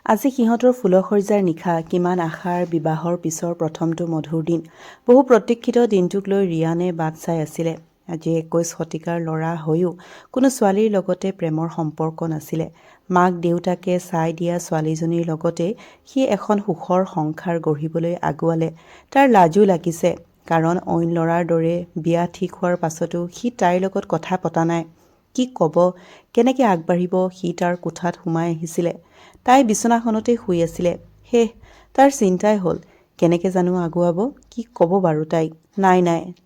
আজি সিহঁতৰ ফুলশয্যাৰ নিশা কিমান আশাৰ বিবাহৰ পিছৰ প্ৰথমটো মধুৰ দিন। বহু প্ৰতীক্ষিত দিনটোক লৈ ৰিয়ানে বাট চাই আছিলে। আজি 21 শতিকাৰ ল'ৰা হৈও কোনো ছোৱালীৰ লগতে প্ৰেমৰ সম্পৰ্ক নাছিলে। মাক দেউতাকে চাই দিয়া ছোৱালীজনীৰ লগতে সি এখন সুখৰ সংসাৰ গঢ়িবলৈ আগুৱালে। তাৰ লাজো লাগিছে, কাৰণ অইন ল'ৰাৰ দৰে বিয়া ঠিক হোৱাৰ পাছতো সি তাইৰ লগত কথা পতা নাই। কি ক'ব, কেনেকৈ আগবাঢ়িব? সি তাৰ কোঠাত সোমাই আহিছিলে। তাই বিচনাখনতে শুই আছিলে। তাৰ চিন্তাই হ'ল, কেনেকৈ জানো আগুৱাব? কি ক'ব বাৰু তাইক? নাই,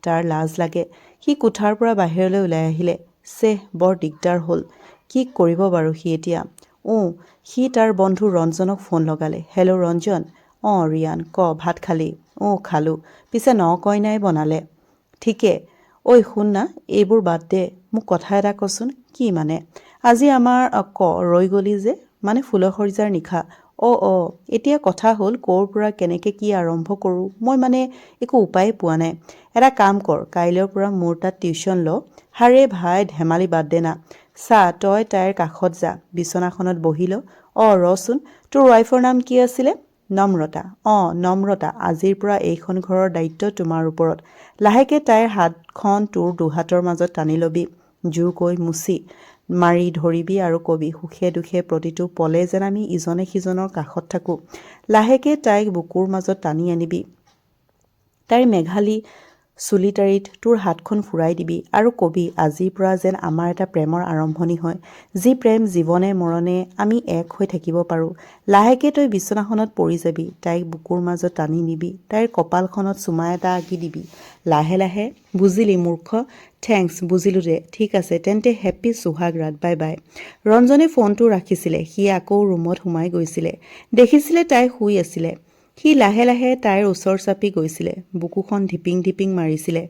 তাৰ লাজ লাগে। সি কোঠাৰ পৰা বাহিৰলৈ ওলাই আহিলে। বৰ দিগদাৰ হ'ল। কি কৰিব বাৰু সি এতিয়া? সি তাৰ বন্ধু ৰঞ্জনক ফোন লগালে। হেল্ল' ৰঞ্জন। ৰিয়ান, ক ভাত খালি? খালোঁ। পিছে ন-কইনাই বনালে? ঠিকে। শুন না, এইবোৰ বাদ দে, মোক কথা এটা কচোন। কি মানে? আজি আমাৰ ৰৈ গলি যে, মানে ফুলশয্যাৰ নিশা। এতিয়া কথা হ'ল, ক'ৰ পৰা কেনেকৈ কি আৰম্ভ কৰোঁ। মই মানে একো উপায় পোৱা নাই। এটা কাম কৰ, কাইলৈৰ পৰা মোৰ তাত টিউশ্যন ল। হাৰে ভাই, ধেমালি বাদ দে না। তই তাইৰ কাষত যা, বিচনাখনত বহি ল। ৰচোন, তোৰ ৱাইফৰ নাম কি আছিলে? নম্ৰতা। নম্ৰতা, আজিৰ পৰা এইখন ঘৰৰ দায়িত্ব তোমাৰ ওপৰত। লাহেকৈ তাইৰ হাতখন তোৰ দুহাতৰ মাজত টানি ল'বি, জোৰকৈ মুচি মাৰি ধৰিবি আৰু কবি, সুখে দুখে প্ৰতিটো পলে যেন আমি ইজনে সিজনৰ কাষত থাকোঁ। লাহেকৈ তাইক বুকুৰ মাজত টানি আনিবি। তাইৰ মেঘালী চুলিতাৰিত তোৰ হাতখন ফুৰাই দিবি আৰু কবি, আজিৰ পৰা যেন আমাৰ এটা প্ৰেমৰ আৰম্ভণি হয়, যি প্ৰেম জীৱনে মৰণে আমি এক হৈ থাকিব পাৰোঁ। লাহেকৈ তই বিচনাখনত পৰি যাবি, তাইক বুকুৰ মাজত টানি নিবি, তাইৰ কপালখনত চুমা এটা আঁকি দিবি। লাহে লাহে। বুজিলি মূৰ্খ? থেংকছ, বুজিলোঁ দে। ঠিক আছে তেন্তে, হেপ্পী সোহাগ ৰাত। Bye bye. ৰঞ্জনে ফোনটো ৰাখিছিলে। সি আকৌ ৰুমত সোমাই গৈছিলে। দেখিছিলে তাই শুই আছিলে। সি লাহে লাহে তাইৰ ওচৰ চাপি গৈছিলে, বুকুখন ধিপিং ধিপিং মাৰিছিলে।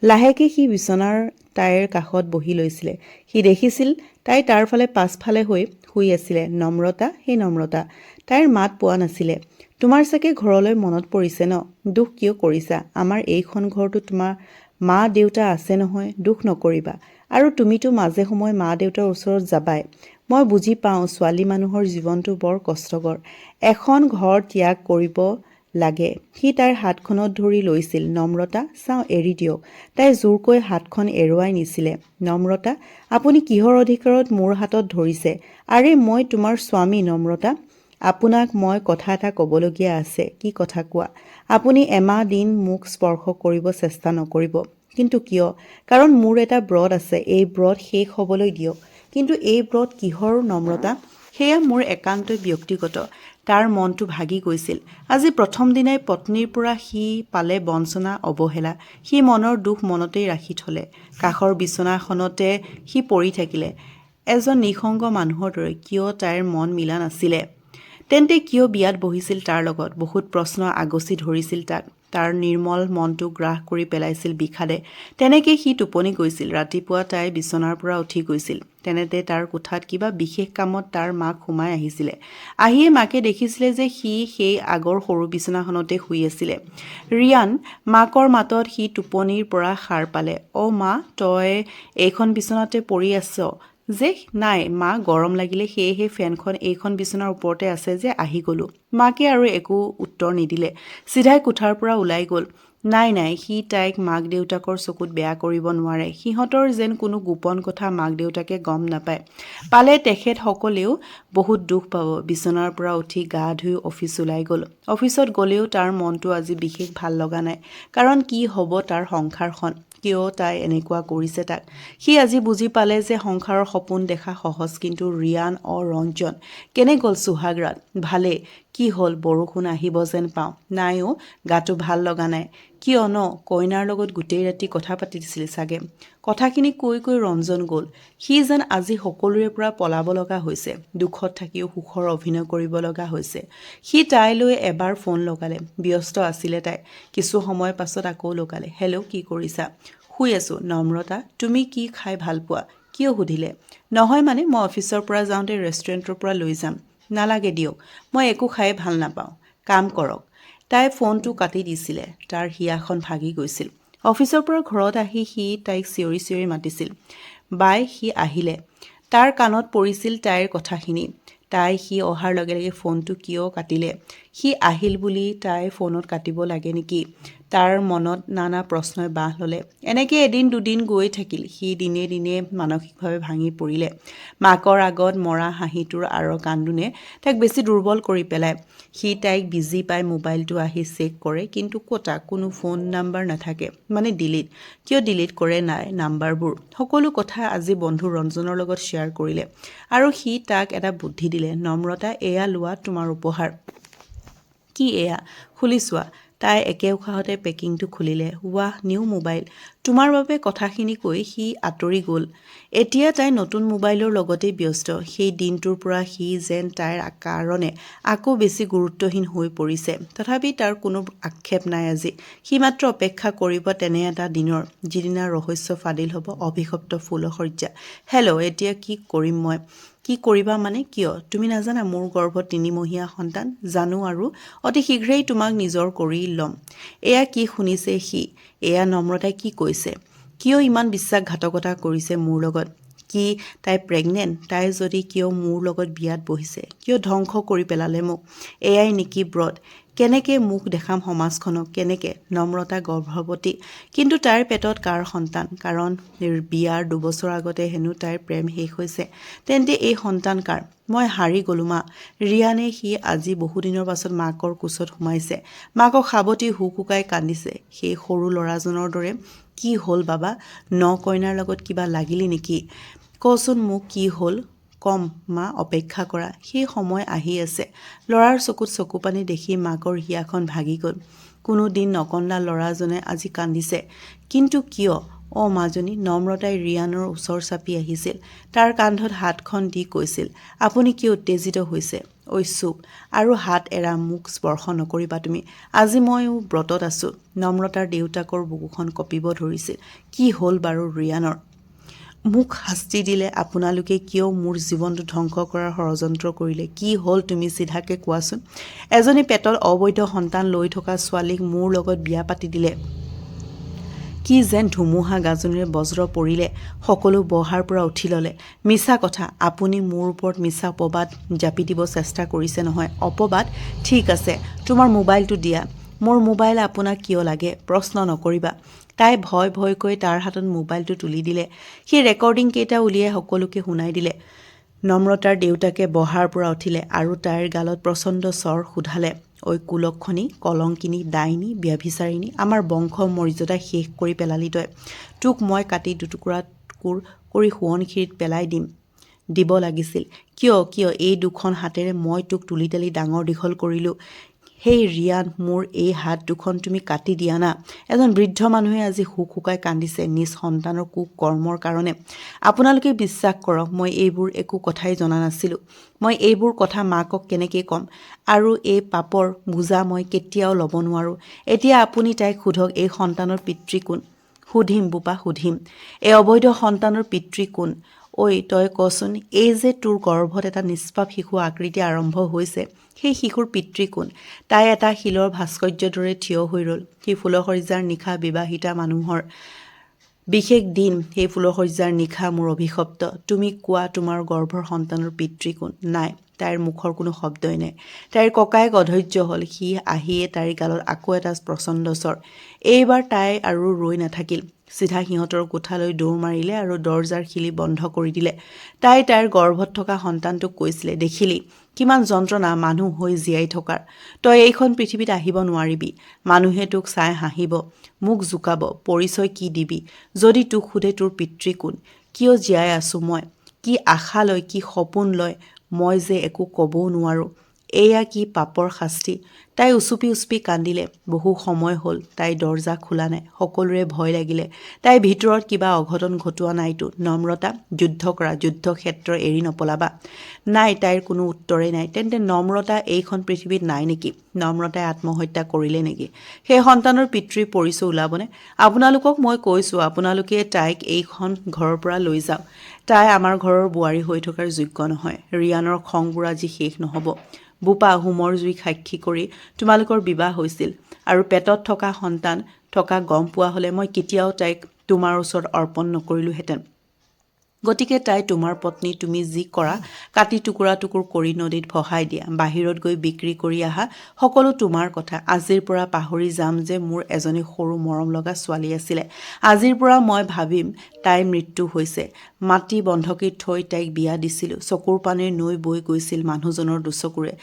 লাহেকৈ সি বিচনাৰ তাইৰ কাষত বহি লৈছিলে। সি দেখিছিল তাই তাৰ পাছফালে হৈ শুই আছিলে। নম্ৰতা, সেই নম্ৰতা। তাইৰ মাত পোৱা নাছিলে। তোমাৰ চাগে ঘৰলৈ মনত পৰিছে ন? দুখ কিয় কৰিছা? আমাৰ এইখন ঘৰতো তোমাৰ মা দেউতা আছে নহয়, দুখ নকৰিবা। আৰু তুমিতো মাজে সময়ে মা দেউতাৰ ওচৰত যাবাই। মই বুজি পাওঁ, ছোৱালী মানুহৰ জীৱনটো বৰ কষ্টকৰ। এখন ঘৰ ত্যাগ কৰিব লাগে। সি তাইৰ হাতখনত ধৰি লৈছিল। নম্ৰতা, চাওঁ এৰি দিয়ক। তাই জোৰকৈ হাতখন এৰুৱাই নিছিলে। নম্ৰতা, আপুনি কিহৰ অধিকাৰত মোৰ হাতত ধৰিছে? আৰে মই তোমাৰ স্বামী নম্ৰতা। আপোনাক মই কথা এটা ক'বলগীয়া আছে। কি কথা কোৱা? আপুনি এমাহ দিন মোক স্পৰ্শ কৰিব চেষ্টা নকৰিব। কিন্তু কিয়? কাৰণ মোৰ এটা ব্ৰত আছে। এই ব্ৰত শেষ হ'বলৈ দিয়ক। কিন্তু এই ব্ৰত কিহৰ নম্ৰতা? সেয়া মোৰ একান্তই ব্যক্তিগত। তাৰ মনটো ভাগি গৈছিল। আজি প্ৰথম দিনাই পত্নীৰ পৰা সি পালে বঞ্চনা, অৱহেলা। সি মনৰ দুখ মনতেই ৰাখি থলে। কাষৰ বিচনাখনতে সি পৰি থাকিলে, এজন নিঃসংগ মানুহৰ দৰে। কিয় তাইৰ মন মিলা নাছিলে? তেন্তে কিয় বিয়াত বহিছিল তাৰ লগত? বহুত প্ৰশ্ন আগচি ধৰিছিল তাক। তাৰ নিৰ্মল মনটো গ্ৰাস কৰি পেলাইছিল বিষাদে। তেনেকৈ সি টোপনি গৈছিল। ৰাতিপুৱা তাই বিচনাৰ পৰা উঠি গৈছিল। তেনেতে তাৰ কোঠাত কিবা বিশেষ কামত তাৰ মাক সোমাই আহিছিলে। আহিয়ে মাকে দেখিছিলে যে সি সেই আগৰ সৰু বিচনাখনতে শুই আছিলে। ৰিয়ান, মাকৰ মাতত সি টোপনিৰ পৰা সাৰ পালে। মা, তই এইখন বিচনাতে পৰি আছ যে? নাই মা, গৰম লাগিলে সেয়েহে ফেনখন এইখন বিচনাৰ ওপৰতে আছে যে আহি গ'লো। মাকে আৰু একো উত্তৰ নিদিলে। চিধাই কোঠাৰ পৰা ওলাই গ'ল। নাই, সি তাইক মাক দেউতাকৰ চকুত বেয়া কৰিব নোৱাৰে। সিহঁতৰ যেন কোনো গোপন কথা মাক দেউতাকে গম নাপায়। পালে তেখেতসকলেও বহুত দুখ পাব। বিচনাৰ পৰা উঠি গা ধুই অফিচ ওলাই গ'ল। অফিচত গ'লেও তাৰ মনটো আজি বিশেষ ভাল লগা নাই। কাৰণ কি হ'ব তাৰ সংসাৰখন? কিয় তাই এনেকুৱা কৰিছে তাক? সি আজি বুজি পালে যে সংসাৰৰ সপোন দেখা সহজ, কিন্তু ৰিয়ান ৰঞ্জন। কেনে গ'ল সোহাগ ৰাত? ভালেই। কি হ'ল, বৰষুণ আহিব যেন পাওঁ। নাই গাটো ভাল লগা নাই। কিয় ন? কইনাৰ লগত গোটেই ৰাতি কথা পাতিছিল চাগে। কথাখিনি কৈ ৰঞ্জন গ'ল। সি যেন আজি সকলোৰে পৰা পলাব লগা হৈছে। দুখত থাকিও সুখৰ অভিনয় কৰিব লগা হৈছে। সি তাইলৈ এবাৰ ফোন লগালে। ব্যস্ত আছিলে তাই। কিছু সময় পাছত আকৌ লগালে। হেল্ল', কি কৰিছা? শুই আছোঁ। নম্ৰতা, তুমি কি খাই ভাল পোৱা? কিয় সুধিলে? নহয় মানে, মই অফিচৰ পৰা যাওঁতে ৰেষ্টুৰেণ্টৰ পৰা লৈ যাম। নালাগে দিয়ক, মই একো খাই ভাল নাপাওঁ। কাম কৰক। তাই ফোনটো কাটি দিছিলে। তাৰ হিয়াখন ভাগি গৈছিল। অফিচৰ পৰা ঘৰত আহি সি তাইক চিঞৰি চিঞৰি মাতিছিল। বাই, সি আহিলে। তাৰ কাণত পৰিছিল তাইৰ কথাখিনি। সি অহাৰ লগে লগে ফোনটো কিয় কাটিলে? সি আহিল বুলি তাই ফোনত কাটিব লাগে নেকি? তাৰ মনত নানা প্ৰশ্নই বাহ ল'লে। এনেকৈ এদিন দুদিন গৈ থাকিল। সি দিনে দিনে মানসিকভাৱে ভাঙি পৰিলে। মাকৰ আগত মৰা হাঁহিটোৰ আঁৰৰ কান্দোনে তাইক বেছি দুৰ্বল কৰি পেলায়। সি তাইক বিজি পাই মোবাইলটো আহি চেক কৰে, কিন্তু ক'তা কোনো ফোন নাম্বাৰ নাথাকে। মানে ডিলিট। কিয় ডিলিট কৰে নাই নাম্বাৰবোৰ? সকলো কথা আজি বন্ধু ৰঞ্জনৰ লগত শ্বেয়াৰ কৰিলে। আৰু সি তাক এটা বুদ্ধি দিলে, নম্ৰতা, এয়া লোৱা তোমাৰ উপহাৰ। কি এয়া? খুলি চোৱা। তাই একে উশাহতে পেকিংটো খুলিলে। ৱাহ, নিউ মোবাইল। তোমাৰ বাবে কথাখিনি কৈ সি আঁতৰি গ'ল। এতিয়া তাই নতুন মোবাইলৰ লগতেই ব্যস্ত। সেই দিনটোৰ পৰা সি যেন তাইৰ কাৰণে আকৌ বেছি গুৰুত্বহীন হৈ পৰিছে। তথাপি তাৰ কোনো আক্ষেপ নাই আজি। সি মাত্ৰ অপেক্ষা কৰিব তেনে এটা দিনৰ, যিদিনা ৰহস্য ফাদিল হ'ব অভিশপ্ত ফুলশয্যা। হেল্ল', এতিয়া কি কৰিম মই? কি কৰিবা মানে? কিয়? তুমি নাজানা মোৰ গৰ্ভত 3 মহীয়া সন্তান? জানো, আৰু অতি শীঘ্ৰেই তোমাক নিজৰ কৰি ল'ম। এয়া কি শুনিছে সি? এয়া নম্ৰতাই কি কৈছে? কিয় ইমান বিশ্বাসঘাতকতা কৰিছে মোৰ লগত? কি তাই প্ৰেগনেণ্ট? তাই যদি কিয় মোৰ লগত বিয়াত বহিছে? কিয় ধ্বংস কৰি পেলালে মোক? এয়াই নেকি ব্ৰত? কেনেকৈ মুখ দেখাম সমাজখনক? কেনেকৈ? নম্ৰতা গৰ্ভৱতী, কিন্তু তাইৰ পেটত কাৰ সন্তান? কাৰণ বিয়াৰ 2 বছৰ আগতে হেনো তাইৰ প্ৰেম শেষ হৈছে। তেন্তে এই সন্তান কাৰ? মই হাৰি গ'লো মা। ৰিয়ানে সি আজি বহুদিনৰ পাছত মাকৰ কোচত সোমাইছে। মাকক সাৱটি হুকহুকাই কান্দিছে। সেই সৰু ল'ৰাজনৰ দৰে। কি হ'ল বাবা? কইনাৰ লগত কিবা লাগিলি নেকি? কচোন মোক কি হ'ল? কম মা, অপেক্ষা কৰা। সেই সময় আহি আছে। ল'ৰাৰ চকুত চকুপানী দেখি মাকৰ হিয়াখন ভাগি গ'ল। কোনো দিন নকন্দা ল'ৰাজনে আজি কান্দিছে। কিন্তু কিয়? মাজনী। নম্ৰতাই ৰিয়ানৰ ওচৰ চাপি আহিছিল। তাৰ কান্ধত হাতখন দি কৈছিল, আপুনি কি উত্তেজিত হৈছে? ঐ চুপ, আৰু হাত এৰা, মোক স্পৰ্শ নকৰিবা তুমি। আজি ময়ো ব্ৰতত আছোঁ। নম্ৰতাৰ দেউতাকৰ বুকুখন কঁপিব ধৰিছিল। কি হ'ল বাৰু ৰিয়ানৰ? মোক শাস্তি দিলে আপোনালোকে? কিয় মোৰ জীৱনটো ধ্বংস কৰাৰ ষড়যন্ত্ৰ কৰিলে? কি হ'ল তুমি চিধাকে কোৱাচোন। এজনী পেটত অবৈধ সন্তান লৈ থকা ছোৱালীক মোৰ লগত বিয়া পাতি দিলে। কি যেন ধুমুহা গাজনিৰে বজ্ৰ পৰিলে। সকলো বহাৰ পৰা উঠি ল'লে। মিছা কথা। আপুনি মোৰ ওপৰত মিছা অপবাদ জাপি দিব চেষ্টা কৰিছে নহয়। অপবাদ? ঠিক আছে, তোমাৰ মোবাইলটো দিয়া। মোৰ মোবাইল আপোনাক কিয় লাগে? প্ৰশ্ন নকৰিবা। তাই ভয় ভয়কৈ তাৰ হাতত মোবাইলটো তুলি দিলে। সি ৰেকৰ্ডিং কেইটা উলিয়াই সকলোকে শুনাই দিলে। নম্ৰতাৰ দেউতাকে বহাৰ পৰা উঠিলে আৰু তাইৰ গালত প্ৰচণ্ড চৰ সোধালে। ঐ কুলক্ষণী, কলংকিনী, ডাইনী, ব্যভিচাৰিণী, আমাৰ বংশ মৰ্যাদা শেষ কৰি পেলালি তই। তোক মই কাটি দুটুকুৰা কৰি সোৱণশিৰিত পেলাই দিব লাগিছিল। কিয় কিয় এই দুখন হাতেৰে মই তোক তুলি তালি ডাঙৰ দীঘল কৰিলোঁ। সেই ৰিয়ান, মোৰ এই হাত দুখন তুমি কাটি দিয়া না। এজন বৃদ্ধ মানুহে আজি হুকহুকাই কান্দিছে নিজ সন্তানৰ কুকৰ্মৰ কাৰণে। আপোনালোকে বিশ্বাস কৰক, মই এইবোৰ একো কথাই জনা নাছিলোঁ। মই এইবোৰ কথা মাকক কেনেকৈ ক'ম? আৰু এই পাপৰ বোজা মই কেতিয়াও ল'ব নোৱাৰোঁ। এতিয়া আপুনি তাইক সোধক, এই সন্তানৰ পিতৃ কোন? সুধিম বোপা, সুধিম। এই অবৈধ সন্তানৰ পিতৃ কোন? ঐ তই কচোন, এই যে তোৰ গৰ্ভত এটা নিষ্পাপ শিশু আকৃতি আৰম্ভ হৈছে, সেই শিশুৰ পিতৃ কোন? তাই এটা শিলৰ ভাস্কৰ্যৰ দৰে থিয় হৈ ৰ'ল। সেই ফুলশয্যাৰ নিশা বিবাহিতা মানুহৰ বিশেষ দিন। সেই ফুলশয্যাৰ নিশা মোৰ অভিশপ্ত। তুমি কোৱা, তোমাৰ গৰ্ভৰ সন্তানৰ পিতৃ কোন? নাই, তাইৰ মুখৰ কোনো শব্দই নাই। তাইৰ ককায়েক অধৈৰ্য হ'ল। সি আহিয়ে তাইৰ গালত আকৌ এটা প্ৰচণ্ড চৰ। এইবাৰ তাই আৰু ৰৈ নাথাকিল। চিধা সিহঁতৰ কোঠালৈ দৌৰ মাৰিলে আৰু দৰজাৰ খিলি বন্ধ কৰি দিলে। তাইৰ গৰ্ভত থকা সন্তানটোক কৈছিলে, দেখিলি কিমান যন্ত্ৰণা মানুহ হৈ জীয়াই থকাৰ। তই এইখন পৃথিৱীত আহিব নোৱাৰিবি। মানুহে তোক চাই হাঁহিব, মুখ জোকাব। পৰিচয় কি দিবি? যদি তোক সোধে তোৰ পিতৃ কোন? কিয় জীয়াই আছোঁ মই? কি আশা লৈ, কি সপোন লৈ মই যে একো ক'বও নোৱাৰোঁ। এয়া কি পাপৰ শাস্তি? তাই উচুপি কান্দিলে। বহু সময় হ'ল তাই দৰজা খোলা নাই। সকলোৰে ভয় লাগিলে। তাই ভিতৰত কিবা অঘটন ঘটোৱা নাইতো? নম্ৰতা, যুদ্ধ কৰা, যুদ্ধক্ষেত্ৰ এৰি নপলাবা। নাই, তাইৰ কোনো উত্তৰেই নাই। তেন্তে নম্ৰতা এইখন পৃথিৱীত নাই নেকি? নম্ৰতাই আত্মহত্যা কৰিলে নেকি? সেই সন্তানৰ পিতৃৰ পৰিচয় ওলাবনে? আপোনালোকক মই কৈছোঁ, আপোনালোকে তাইক এইখন ঘৰৰ পৰা লৈ যাওক। তাই আমাৰ ঘৰৰ বোৱাৰী হৈ থকাৰ যোগ্য নহয়। ৰিয়ানৰ খংবোৰ আজি শেষ নহ'ব। বোপা, হোমৰ জুইক সাক্ষী কৰি তোমালোকৰ বিবাহ হৈছিল, আৰু পেটত থকা সন্তান থকা গম পোৱা হ'লে মই কেতিয়াও তাইক তোমাৰ ওচৰত অৰ্পণ নকৰিলোহেঁতেন। গতিকে তাই তোমাৰ পত্নী, তুমি যি কৰা কাটি টুকুৰা টুকুৰ কৰি নদীত ভহাই দিয়া, বাহিৰত গৈ বিক্ৰী কৰি আহা, সকলো তোমাৰ কথা। আজিৰ পৰা পাহৰি যাম যে মোৰ এজনী সৰু মৰম লগা ছোৱালী আছিলে। আজিৰ পৰা মই ভাবিম তাইৰ মৃত্যু হৈছে। মাটি বন্ধকীত থৈ তাইক বিয়া দিছিলোঁ। চকুৰ পানীৰ নৈ বৈ গৈছিল মানুহজনৰ দুচকুৰে,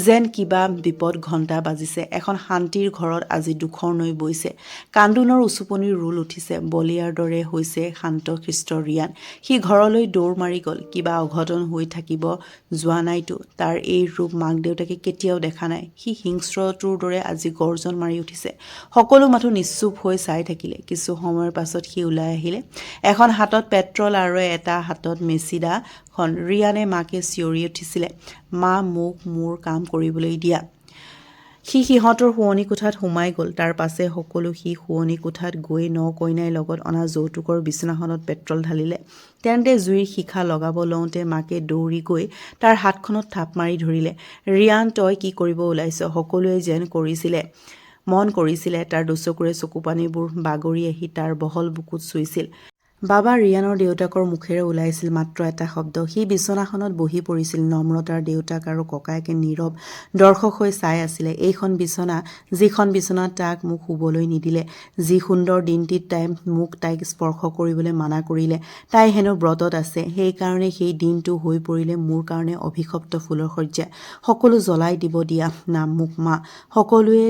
যেন কিবা বিপদ ঘণ্টা বাজিছে। এখন শান্তিৰ ঘৰত আজি দুখৰ নৈ বৈছে, কান্দোনৰ উচুপনিৰ ৰোল উঠিছে। বলিয়াৰ দৰে হৈছে শান্ত শিষ্ট ৰিয়ান। সি ঘৰলৈ দৌৰ মাৰি গ'ল। কিবা অঘটন হৈ থাকিব যোৱা নাইতো। তাৰ এই ৰূপ মাক দেউতাকে কেতিয়াও দেখা নাই। সি হিংস্ৰটোৰ দৰে আজি গৰ্জন মাৰি উঠিছে। সকলো মানুহ নিশ্চুপ হৈ চাই থাকিলে। কিছু সময়ৰ পাছত সি ওলাই আহিলে, এখন হাতত পেট্ৰল আৰু এটা হাতত মেচিদাখন। ৰিয়ানে মাকে চিঞৰি উঠিছিলে, মা, মোক মোৰ কাম কৰিবলৈ দিয়া। সি সিহঁতৰ শোৱনি কোঠাত সোমাই গ'ল। তাৰ পাছে সকলো সি শোৱনি কোঠাত গৈ ন-কইনাই লগত অনা যৌতুকৰ বিচনাখনত পেট্ৰল ঢালিলে। তেন্তে জুইৰ শিখা লগাব লওঁতে মাকে দৌৰি গৈ তাৰ হাতখনত থাপ মাৰি ধৰিলে। ৰিয়ান, তই কি কৰিব ওলাইছ? সকলোৱে যেন মন কৰিছিলে তাৰ দুচকুৰে চকুপানীবোৰ বাগৰি আহি তাৰ বহল বুকুত চুইছিল। বাবা, ৰিয়ানৰ দেউতাকৰ মুখেৰে ওলাইছিল মাত্ৰ এটা শব্দ। সি বিচনাখনত বহি পৰিছিল। নম্ৰতাৰ দেউতাক আৰু ককায়েকে নীৰৱ দৰ্শক হৈ চাই আছিলে। এইখন বিচনা, যিখন বিচনাত তাক মোক শুবলৈ নিদিলে, যি সুন্দৰ দিনটিত তাই মোক তাইক স্পৰ্শ কৰিবলৈ মানা কৰিলে, তাই হেনো ব্ৰতত আছে। সেইকাৰণে সেই দিনটো হৈ পৰিলে মোৰ কাৰণে অভিশপ্ত ফুলৰ শয্যা। সকলো জ্বলাই দিব দিয়া না মোক, মা। সকলোৱে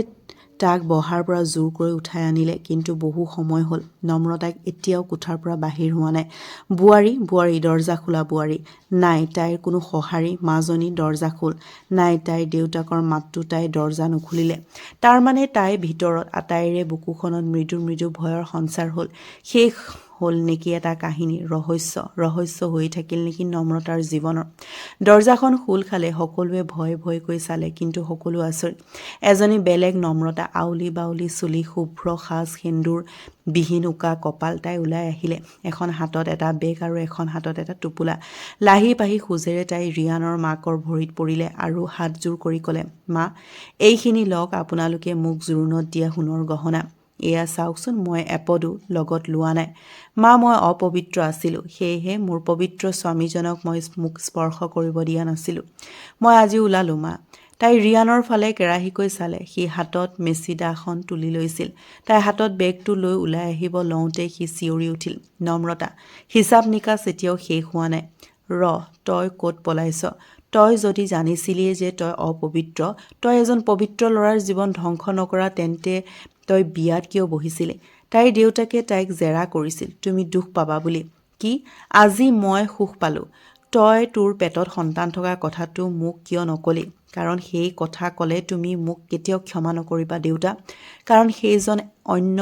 তাক বহাৰ পৰা জোৰ কৰি উঠাই আনিলে, কিন্তু বহু সময় হ'ল। নম্ৰতাক এতিয়াও কোঠাৰ পৰা বাহিৰ হোৱা নাই। বোৱাৰী, বোৱাৰী, দৰজা খোলা বোৱাৰী। নাই তাইৰ কোনো সঁহাৰি। মাজনী, দৰজা খোল। নাই তাইৰ দেউতাকৰ মাতটো তাই দৰজা নুখুলিলে। তাৰমানে তাই ভিতৰত। আটাইৰে বুকুখনত মৃদু মৃদু ভয়ৰ সঞ্চাৰ হ'ল। শেষ হ'ল নেকি এটা কাহিনী? ৰহস্য হৈ থাকিল নেকি নম্ৰতাৰ জীৱনৰ? দৰজাখন খোল খালে। সকলোৱে ভয় ভয়কৈ চালে, কিন্তু সকলো আচৰিত। এজনী বেলেগ নম্ৰতা, আউলি বাউলি চুলি, শুভ্ৰ সাজ, সেন্দুৰ বিহীন উকা কপাল। তাই ওলাই আহিলে, এখন হাতত এটা বেগ আৰু এখন হাতত এটা টোপোলা। লাহি পাহি খোজেৰে তাই ৰিয়ানৰ মাকৰ ভৰিত পৰিলে আৰু হাতজোৰ কৰি ক'লে, মা, এইখিনি লওক আপোনালোকে মোক জোৰোণত দিয়া সোণৰ গহনা। এয়া চাওকচোন, মই এপদো লগত লোৱা নাই। মা, মই অপবিত্ৰ আছিলোঁ, সেয়েহে মোৰ পবিত্ৰ স্বামীজনক মোক স্পৰ্শ কৰিব দিয়া নাছিলোঁ। মই আজি ওলালোঁ, মা। তাই ৰিয়ানৰ ফালে কেৰাহীকৈ চালে। সি হাতত মেচিদাখন তুলি লৈছিল। তাই হাতত বেগটো লৈ ওলাই আহিব লওঁতে সি চিঞৰি উঠিল, নম্ৰতা, হিচাপ নিকাচ এতিয়াও শেষ হোৱা নাই। তই ক'ত পলাইছ? তই যদি জানিছিলিয়ে যে তই অপবিত্ৰ, তই এজন পবিত্ৰ ল'ৰাৰ জীৱন ধ্বংস নকৰা, তেন্তে তই বিয়াত কিয় বহিছিলি? তাইৰ দেউতাকে তাইক জেৰা কৰিছিল তুমি দুখ পাবা বুলি। কি? আজি মই সুখ পালোঁ। তই তোৰ পেটত সন্তান থকা কথাটো মোক কিয় নকলি? কাৰণ সেই কথা ক'লে তুমি মোক কেতিয়াও ক্ষমা নকৰিবা দেউতা। কাৰণ সেইজন অন্য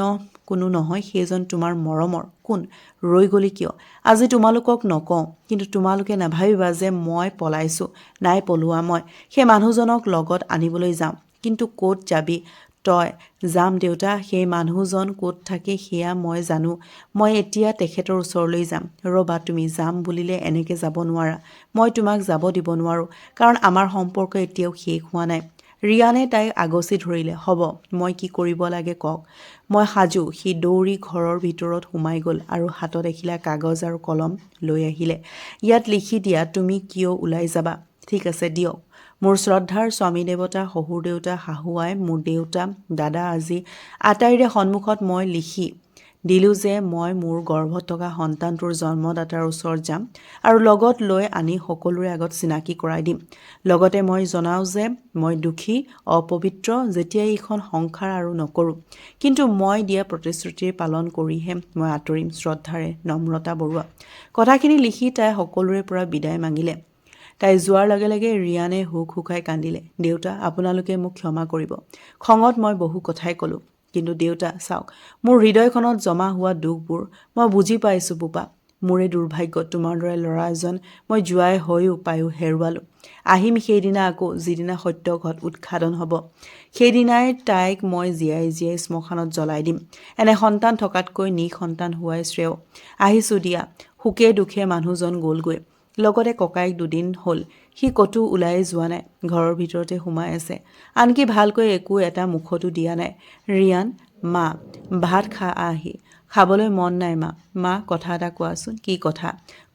কোনো নহয়, সেইজন তোমাৰ মৰমৰ। কোন? ৰৈ গ'লি কিয়? আজি তোমালোকক নকওঁ, কিন্তু তোমালোকে নাভাবিবা যে মই পলাইছোঁ। নাই পলোৱা মই। সেই মানুহজনক লগত আনিবলৈ যাম। কিন্তু ক'ত যাবি তই? যাম দেউতা। সেই মানুহজন ক'ত থাকে সেয়া মই জানো। মই এতিয়া তেখেতৰ ওচৰলৈ যাম। ৰ'বা, তুমি যাম বুলিলে এনেকৈ যাব নোৱাৰা। মই তোমাক যাব দিব নোৱাৰোঁ, কাৰণ আমাৰ সম্পৰ্ক এতিয়াও শেষ হোৱা নাই। ৰিয়ানে তাইক আগচি ধৰিলে। হ'ব, মই কি কৰিব লাগে কওক। মই সাজু। সি দৌৰি ঘৰৰ ভিতৰত সোমাই গ'ল আৰু হাতত এখিলা কাগজ আৰু কলম লৈ আহিলে। ইয়াত লিখি দিয়া তুমি কিয় ওলাই যাবা। ঠিক আছে, দিয়ক। মোৰ শ্ৰদ্ধাৰ স্বামী দেৱতা, শহুৰ দেউতা, শাহু আই, মোৰ দেউতা, দাদা, আজি আটাইৰে সন্মুখত মই লিখি দিলোঁ যে মই মোৰ গৰ্ভত থকা সন্তানটোৰ জন্মদাতাৰ ওচৰত যাম আৰু লগত লৈ আনি সকলোৰে আগত চিনাকি কৰাই দিম। লগতে মই জনাওঁ যে মই দুখী, অপবিত্ৰ, যেতিয়াই এইখন সংসাৰ আৰু নকৰোঁ। কিন্তু মই দিয়া প্ৰতিশ্ৰুতিৰ পালন কৰিহে মই আঁতৰিম। শ্ৰদ্ধাৰে, নম্ৰতা বৰুৱা। কথাখিনি লিখি তাই সকলোৰে পৰা বিদায় মাগিলে। তাই যোৱাৰ লগে লগে ৰিয়ানে হুক হুকাই কান্দিলে। দেউতা, আপোনালোকে মোক ক্ষমা কৰিব। খঙত মই বহু কথাই ক'লোঁ। কিন্তু দেউতা, চাওক, মোৰ হৃদয়খনত জমা হোৱা দুখবোৰ মই বুজি পাইছোঁ বোপা। মোৰে দুৰ্ভাগ্য, তোমাৰ দৰে ল'ৰা এজন মই জোৱাই হৈও পায়ো হেৰুৱালোঁ। আহিম সেইদিনা আকৌ, যিদিনা সত্য উৎঘাটন হ'ব। সেইদিনাই তাইক মই জীয়াই জীয়াই শ্মশানত জ্বলাই দিম। এনে সন্তান থকাতকৈ নিঃসন্তান হোৱাই শ্ৰেয়। আহিছোঁ দিয়া। সুখে দুখে মানুহজন গ'লগৈ। লগতে ককায়েক দুদিন হ'ল সি ক'তো ওলাই যোৱা নাই, ঘৰৰ ভিতৰতে সোমাই আছে। আনকি ভালকৈ একো এটা মুখতো দিয়া নাই। ৰিয়ান, মা, ভাত খা আহি। খাবলৈ মন নাই মা। মা, কথা এটা কোৱাচোন। কি কথা?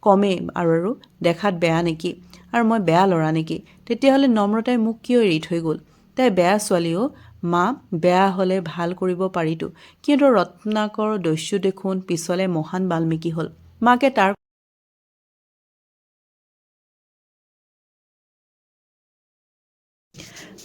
কমেই আৰু দেখাত বেয়া নেকি আৰু মই বেয়া ল'ৰা নেকি তেতিয়াহ'লে নম্ৰতাই মোক কিয় এৰি থৈ গ'ল তাই বেয়া ছোৱালীও মা বেয়া হ'লে ভাল কৰিব পাৰিতো কিন্তু ৰত্নাকৰ দস্যু দেখোন পিছলে মহান বাল্মীকি হ'ল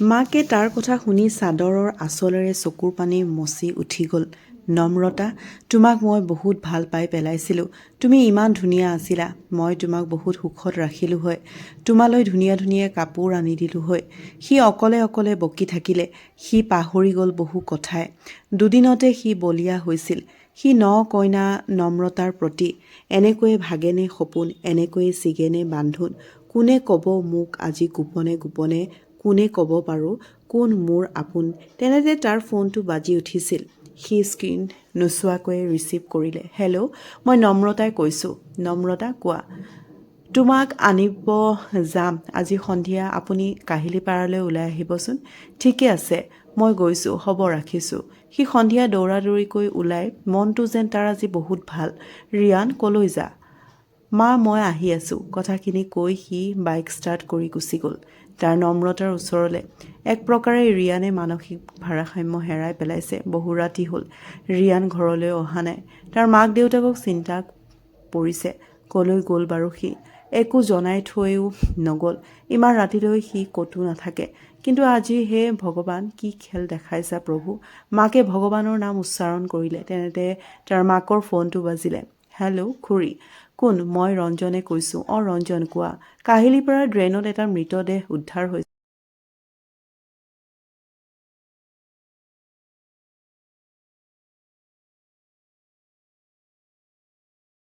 মাকে তাৰ কথা শুনি চাদৰৰ আঁচলেৰে চকুৰ পানী মচি উঠি গ'ল নম্ৰতা তোমাক মই বহুত ভাল পাই পেলাইছিলোঁ তুমি ইমান ধুনীয়া আছিলা মই তোমাক বহুত সুখত ৰাখিলোঁ হয় তোমালৈ ধুনীয়া ধুনীয়া কাপোৰ আনি দিলোঁ হয় সি অকলে অকলে বকি থাকিলে সি পাহৰি গ'ল বহু কথাই দুদিনতে সি বলিয়া হৈছিল সি ন কইনা নম্ৰতাৰ প্ৰতি এনেকৈয়ে ভাগেনে সপোন এনেকৈয়ে ছিগেনে বান্ধোন কোনে ক'ব মোক আজি গোপনে গোপনে কোনে ক'ব পাৰোঁ কোন মোৰ আপোন তেনেতে তাৰ ফোনটো বাজি উঠিছিল সি স্ক্ৰীন নোচোৱাকৈয়ে ৰিচিভ কৰিলে হেল্ল' মই নম্ৰতাই কৈছোঁ নম্ৰতা কোৱা তোমাক আনিব যাম আজি সন্ধিয়া আপুনি কাহিলীপাৰালৈ ওলাই আহিবচোন ঠিকে আছে মই গৈছোঁ হ'ব ৰাখিছোঁ সি সন্ধিয়া দৌৰাদৌৰিকৈ ওলাই মনটো যেন তাৰ আজি বহুত ভাল ৰিয়ান ক'লৈ যা মা মই আহি আছোঁ কথাখিনি কৈ সি বাইক ষ্টাৰ্ট কৰি গুচি গ'ল তাৰ নম্ৰতাৰ ওচৰলৈ এক প্ৰকাৰে ৰিয়ানে মানসিক ভাৰসাম্য হেৰাই পেলাইছে বহু ৰাতি হ'ল ৰিয়ান ঘৰলৈ অহা নাই তাৰ মাক দেউতাকক চিন্তা পৰিছে ক'লৈ গ'ল বাৰু সি একো জনাই থৈও নগ'ল ইমান ৰাতিলৈ সি ক'তো নাথাকে কিন্তু আজি হে ভগৱান কি খেল দেখাইছা প্ৰভু মাকে ভগৱানৰ নাম উচ্চাৰণ কৰিলে তেনেতে তাৰ মাকৰ ফোনটো বাজিলে হেল্ল' খুৰী কোন মই ৰঞ্জনে কৈছোঁ ৰঞ্জন কোৱা কাহিলীপাৰা ড্ৰেইনত এটা মৃতদেহ উদ্ধাৰ হৈছে